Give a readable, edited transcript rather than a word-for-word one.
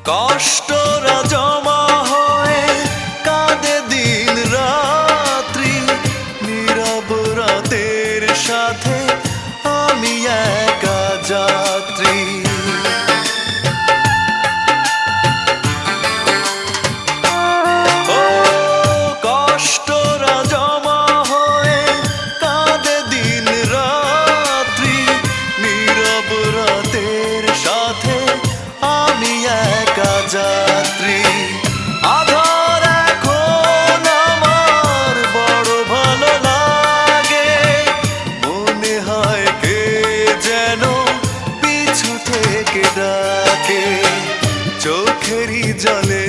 কষ্টরা জমা হয়ে কাঁদে দিন রাত্রি, নীরব রাতের সাথে আমি একা যাত্রী। কষ্টরা জমা হয়ে কাঁদে দিন রাত্রি, নীরব রাতের সাথে আমি একা যাত্রী। আধার এখন আমার বড় ভালো লাগে, মনে হয় কে যেন পিছু থেকে ডাকে, চোখেরই জলে